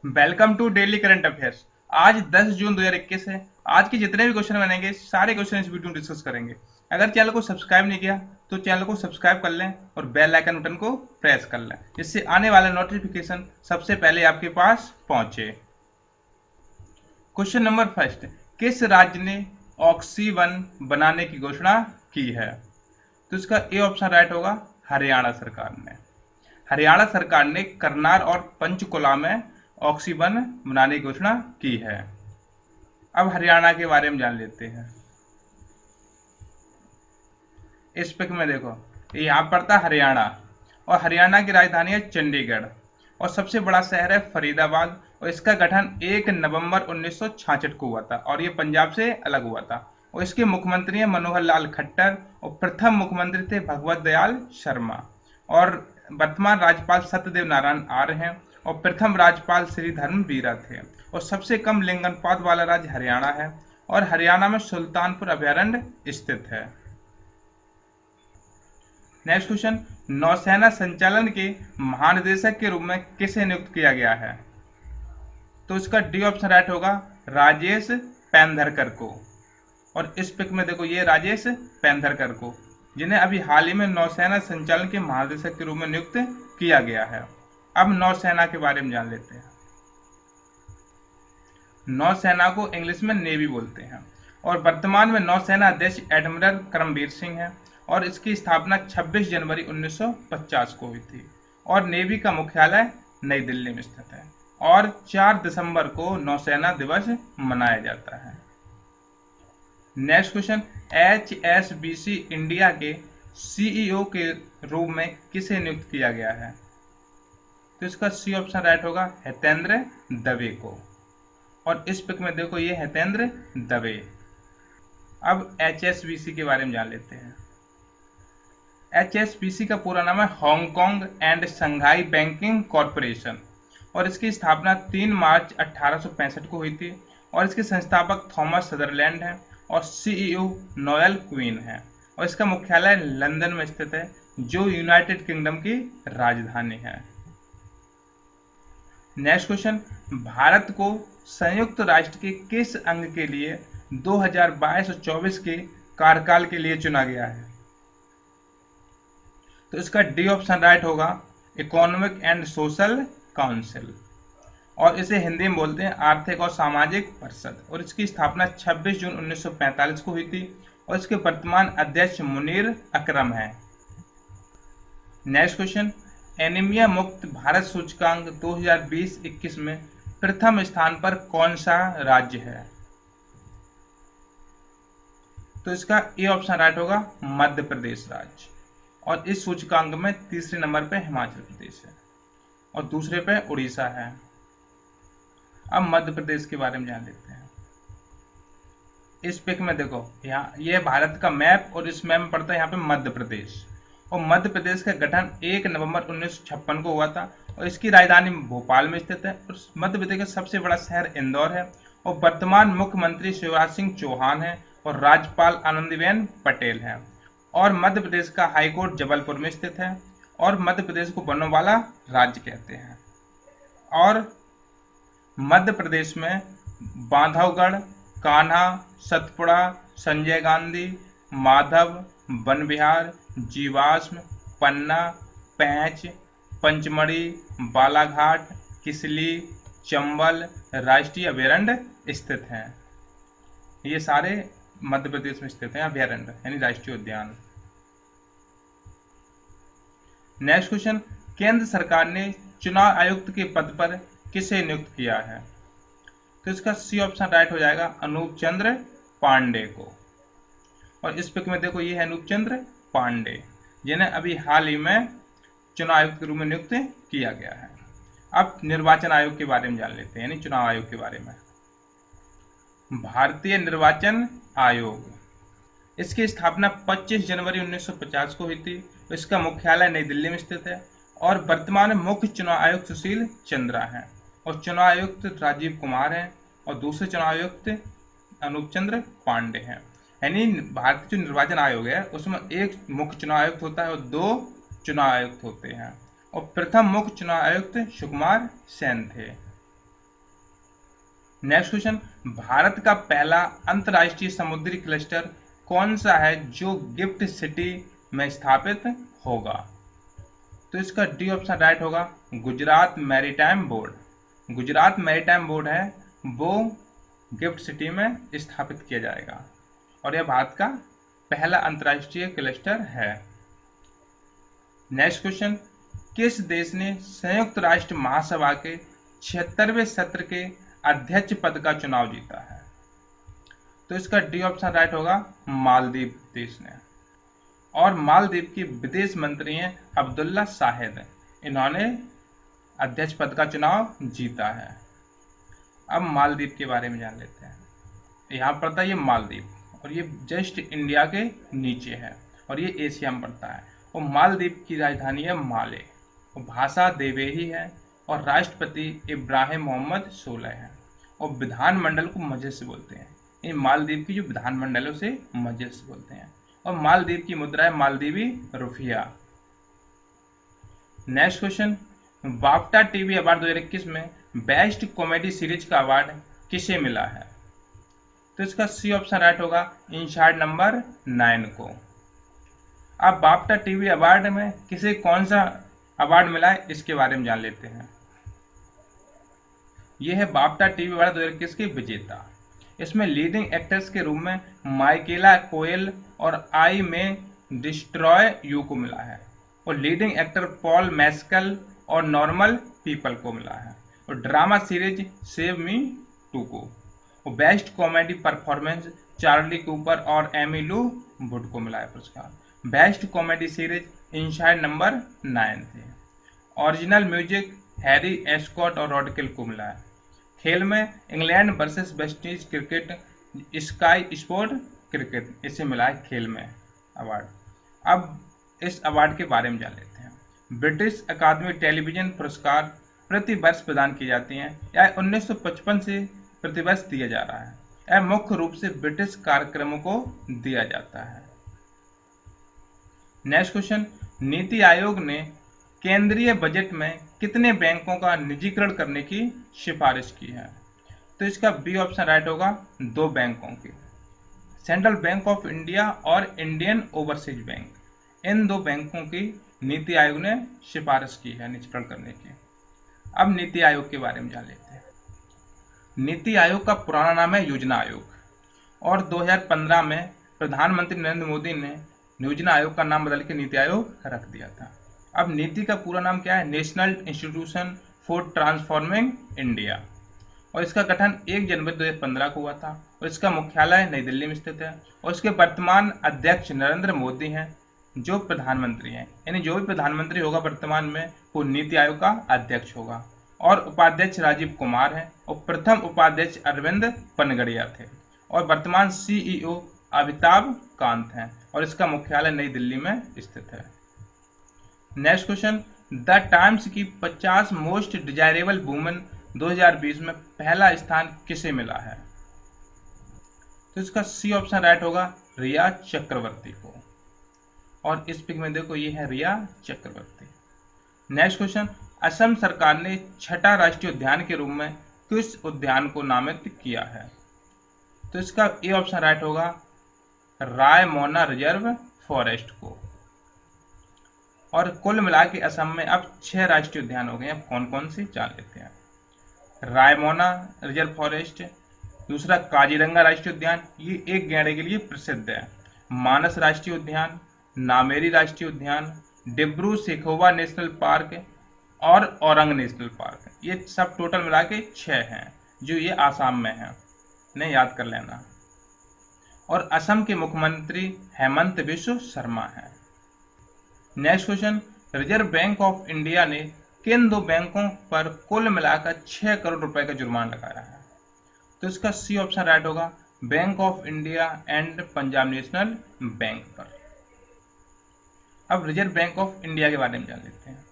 Welcome to daily current affairs. आज 10 जून 2021 है। आज के जितने भी क्वेश्चन बनेंगे सारे क्वेश्चन इस वीडियो में डिस्कस करेंगे। अगर चैनल को सब्सक्राइब नहीं किया तो चैनल को सब्सक्राइब कर लें और बेल आइकन बटन को प्रेस कर लें, जिससे आने वाला नोटिफिकेशन सबसे पहले आपके पास पहुंचे। क्वेश्चन नंबर फर्स्ट, किस राज्य ने ऑक्सी-1 बनाने की घोषणा की है? तो इसका ए ऑप्शन राइट होगा, हरियाणा सरकार ने। हरियाणा सरकार ने करनाल और पंचकुला में ऑक्सी-1 बनाने की घोषणा की है। अब हरियाणा के बारे में जान लेते हैं। इस पिक में देखो, ये यहाँ पड़ता है हरियाणा, और हरियाणा की राजधानी है चंडीगढ़, और सबसे बड़ा शहर है फरीदाबाद, और इसका गठन 1 नवंबर 1966 को हुआ था, और ये पंजाब से अलग हुआ था। और इसके मुख्यमंत्री हैं मनोहर लाल खट्टर, और प्रथम मुख्यमंत्री थे भगवत दयाल शर्मा, और वर्तमान राज्यपाल सत्यदेव नारायण आर्य हैं, और प्रथम राज्यपाल श्री धर्मवीरा थे। और सबसे कम लिंग अनुपात वाला राज्य हरियाणा है, और हरियाणा में सुल्तानपुर अभयारण्य स्थित है। नेक्स्ट क्वेश्चन, नौसेना संचालन के महानिदेशक के रूप में किसे नियुक्त किया गया है? तो इसका डी ऑप्शन राइट होगा, राजेश पेंधरकर को। और इस पिक में देखो, ये राजेश पेंधरकर को, जिन्हें अभी हाल ही में नौसेना संचालन के महानिदेशक के रूप में नियुक्त किया गया है। अब नौसेना के बारे में जान लेते हैं। नौसेना को इंग्लिश में नेवी बोलते हैं, और वर्तमान में नौसेना अध्यक्ष एडमिरल करमबीर सिंह है, और इसकी स्थापना 26 जनवरी 1950 को हुई थी, और नेवी का मुख्यालय नई दिल्ली में स्थित है, और 4 दिसंबर को नौसेना दिवस मनाया जाता है। नेक्स्ट क्वेश्चन, HSBC इंडिया के CEO के रूप में किसे नियुक्त किया गया है? तो इसका सी ऑप्शन राइट होगा, हितेंद्र दवे को। और इस पिक में देखो, ये हितेंद्र दवे। अब HSBC के बारे में जान लेते हैं। HSBC का पूरा नाम है Hong Kong and Shanghai banking corporation, और इसकी स्थापना 3 मार्च 1865 को हुई थी, और इसके संस्थापक थॉमस सदरलैंड हैं, और CEO नोएल क्वीन है, और इसका मुख्यालय लंदन में स्थित है, जो यूनाइटेड किंगडम की राजधानी है। नेक्स्ट क्वेश्चन, भारत को संयुक्त राष्ट्र के किस अंग के लिए 2022-24 के कार्यकाल के लिए चुना गया है? तो इसका डी ऑप्शन राइट होगा, इकोनॉमिक एंड सोशल काउंसिल, और इसे हिंदी में बोलते हैं आर्थिक और सामाजिक परिषद, और इसकी स्थापना 26 जून 1945 को हुई थी, और इसके वर्तमान अध्यक्ष मुनीर अकरम हैं। नेक्स्ट क्वेश्चन, एनीमिया मुक्त भारत सूचकांक 2020-21 में प्रथम स्थान पर कौन सा राज्य है? तो इसका ए ऑप्शन राइट होगा, मध्य प्रदेश राज्य, और इस सूचकांक में तीसरे नंबर पे हिमाचल प्रदेश है, और दूसरे पे उड़ीसा है। अब मध्य प्रदेश के बारे में जान लेते हैं। इस पिक में देखो, यहाँ ये भारत का मैप, और इस मैप में पड़ता है यहाँ पे मध्य प्रदेश, और मध्य प्रदेश का गठन 1 नवंबर 1956 को हुआ था, और इसकी राजधानी भोपाल में स्थित है, और मध्य प्रदेश का सबसे बड़ा शहर इंदौर है, और वर्तमान मुख्यमंत्री शिवराज सिंह चौहान है, और राज्यपाल आनंदीबेन पटेल है, और मध्य प्रदेश का हाईकोर्ट जबलपुर में स्थित है, और मध्य प्रदेश को वनों वाला राज्य कहते हैं। और मध्य प्रदेश में बांधवगढ़, कान्हा, सतपुड़ा, संजय गांधी, माधव, वन विहार, जीवाश्म, पन्ना, पैंच, पंचमढ़ी, बालाघाट, किसली, चंबल राष्ट्रीय अभयारण्य स्थित हैं। ये सारे मध्य प्रदेश में स्थित हैं अभयारण्य, यानी राष्ट्रीय उद्यान। नेक्स्ट क्वेश्चन, केंद्र सरकार ने चुनाव आयुक्त के पद पर किसे नियुक्त किया है? तो इसका सी ऑप्शन राइट हो जाएगा, अनूप चंद्र पांडे को। और इस पिक में देखो, ये है अनूप चंद्र पांडे, जिन्हें अभी हाल ही में चुनाव आयुक्त के रूप में नियुक्त किया गया है। अब निर्वाचन आयोग के बारे में जान लेते हैं, यानी चुनाव आयोग के बारे में। भारतीय निर्वाचन आयोग, इसकी स्थापना 25 जनवरी 1950 को हुई थी, इसका मुख्यालय नई दिल्ली में स्थित है, और वर्तमान में मुख्य चुनाव आयुक्त सुशील चंद्रा हैं, और चुनाव आयुक्त राजीव कुमार हैं, और दूसरे चुनाव आयुक्त अनूप चंद्र पांडे हैं। यानी भारतीय जो निर्वाचन आयोग है उसमें एक मुख्य चुनाव आयुक्त होता है और 2 चुनाव आयुक्त होते हैं, और प्रथम मुख्य चुनाव आयुक्त सुकुमार सेन थे। नेक्स्ट क्वेश्चन, भारत का पहला अंतरराष्ट्रीय समुद्री क्लस्टर कौन सा है जो गिफ्ट सिटी में स्थापित होगा? तो इसका डी ऑप्शन राइट होगा, Gujarat maritime board. Gujarat maritime board है वो गिफ्ट सिटी में स्थापित किया जाएगा और यह भारत का पहला अंतरराष्ट्रीय क्लस्टर है। नेक्स्ट क्वेश्चन, किस देश ने संयुक्त राष्ट्र महासभा के 76वें सत्र के अध्यक्ष पद का चुनाव जीता है? तो इसका डी ऑप्शन राइट होगा, मालदीव देश ने। और मालदीव की विदेश मंत्री हैं अब्दुल्ला शाहिद, इन्होंने अध्यक्ष पद का चुनाव जीता है। अब मालदीव के बारे में जान लेते हैं। यहाँ पड़ता है ये मालदीव और ये जस्ट इंडिया के नीचे है और ये एशिया में पड़ता है। और मालदीव की राजधानी है माले और भाषा देवेही है और राष्ट्रपति इब्राहिम मोहम्मद सोलह है और विधानमंडल को मजलिस बोलते हैं। इन मालदीव की जो विधानमंडल है उसे मजलिस बोलते हैं और मालदीव की मुद्रा है मालदीवी रुपया। Next question, BAFTA TV award 2021 में बेस्ट कॉमेडी सीरीज का अवार्ड किसे मिला है? तो इसका सी ऑप्शन राइट होगा, इनसाइड नंबर 9 को। अब बाफ्टा टीवी अवार्ड में किसे कौन सा अवार्ड मिला है इसके बारे में जान लेते हैं। यह है बाफ्टा टीवी अवार्ड 2021 के विजेता। इसमें लीडिंग एक्ट्रेस के रूप में माइकेला कोएल और आई में डिस्ट्रॉय यू को मिला है और लीडिंग एक्टर पॉल मैस्कल और नॉर्मल पीपल को मिला है और ड्रामा सीरीज सेव मी 2 को और best comedy performance Charlie Cooper और एमी लू वुड को मिला है पुरस्कार। Best comedy series inside number 9 थे। ओरिजिनल म्यूजिक हैरी एस्कॉट और रॉडकिल को मिला है। खेल में England versus West Indies cricket sky sport cricket इसे मिला है खेल में अवार्ड। अब इस अवार्ड के बारे में जान लेते हैं। ब्रिटिश अकादमी टेलीविजन पुरस्कार प्रति वर्ष प्रदान की जाती हैं। यह 1955 से प्रति वर्ष दिया जा रहा है। यह मुख्य रूप से ब्रिटिश कार्यक्रमों को दिया जाता है। नेक्स्ट क्वेश्चन, नीति आयोग ने केंद्रीय बजट में कितने बैंकों का निजीकरण करने की सिफारिश की है? तो इसका बी ऑप्शन राइट होगा, 2 बैंकों की, सेंट्रल बैंक ऑफ इंडिया और इंडियन ओवरसीज बैंक। इन 2 बैंकों की नीति आयोग ने सिफारिश की है निजीकरण करने की। अब नीति आयोग के बारे में जान लेते हैं। नीति आयोग का पुराना नाम है योजना आयोग और 2015 में प्रधानमंत्री नरेंद्र मोदी ने योजना आयोग का नाम बदल के नीति आयोग रख दिया था। अब नीति का पूरा नाम क्या है? National institution for transforming India और इसका गठन 1 जनवरी 2015 को हुआ था और इसका मुख्यालय नई दिल्ली में स्थित है और इसके वर्तमान अध्यक्ष नरेंद्र मोदी हैं जो प्रधानमंत्री हैं। यानी जो भी प्रधानमंत्री होगा वर्तमान में वो नीति आयोग का अध्यक्ष होगा और उपाध्यक्ष राजीव कुमार हैं और प्रथम उपाध्यक्ष अरविंद पनगड़िया थे और वर्तमान सीईओ अमिताभ कांत हैं और इसका मुख्यालय नई दिल्ली में स्थित है। नेक्स्ट क्वेश्चन, द टाइम्स की 50 मोस्ट डिजायरेबल वुमेन 2020 में पहला स्थान किसे मिला है? तो इसका सी ऑप्शन राइट होगा, रिया चक्रवर्ती को। और इस पिक में देखो ये है रिया चक्रवर्ती। नेक्स्ट क्वेश्चन, असम सरकार ने 6ठा राष्ट्रीय उद्यान के रूप में किस उद्यान को नामित किया है? तो इसका ए ऑप्शन राइट होगा, रायमोना रिजर्व फॉरेस्ट को। और कुल मिला के असम में अब 6 राष्ट्रीय उद्यान हो गए हैं। कौन कौन से जान लेते हैं। रायमोना रिजर्व फॉरेस्ट, दूसरा काजीरंगा राष्ट्रीय उद्यान, ये एक गैंडे के लिए प्रसिद्ध है। मानस राष्ट्रीय उद्यान, नामेरी राष्ट्रीय उद्यान, डिब्रू सेखोवा नेशनल पार्क और औरंग नेशनल पार्क। ये सब टोटल मिला के 6 हैं जो ये आसाम में है, इन्हें याद कर लेना। और असम के मुख्यमंत्री हेमंत बिश्व शर्मा हैं। Next question, reserve bank of India ने किन 2 बैंकों पर कुल मिलाकर 6 करोड़ रुपए का जुर्माना लगाया है? तो इसका सी ऑप्शन राइट होगा, bank of India and Punjab national bank पर। अब रिजर्व बैंक ऑफ इंडिया के बारे में जान लेते हैं।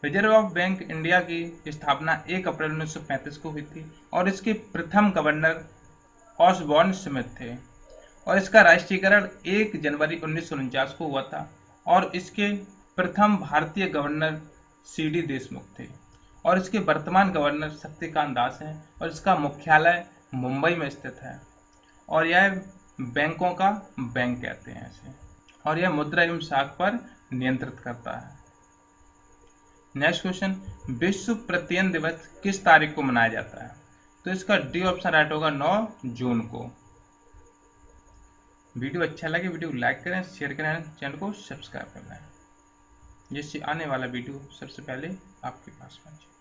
रिजर्व ऑफ बैंक इंडिया की स्थापना 1 अप्रैल 1935 को हुई थी और इसके प्रथम गवर्नर ऑसबॉर्न स्मिथ थे और इसका राष्ट्रीयकरण 1 जनवरी 1949 को हुआ था और इसके प्रथम भारतीय गवर्नर सीडी देशमुख थे और इसके वर्तमान गवर्नर शक्तिकांत दास हैं और इसका मुख्यालय मुंबई में स्थित है और यह बैंकों का बैंक कहते हैं इसे, और यह मुद्रा एवं शाख पर नियंत्रित करता है। नेक्स्ट क्वेश्चन, विश्व प्रत्ययन दिवस किस तारीख को मनाया जाता है? तो इसका डी ऑप्शन राइट होगा 9 जून को। वीडियो अच्छा लगे वीडियो को लाइक करें, शेयर करें, चैनल को सब्सक्राइब कर लें, जिससे आने वाला वीडियो सबसे पहले आपके पास पहुंचे।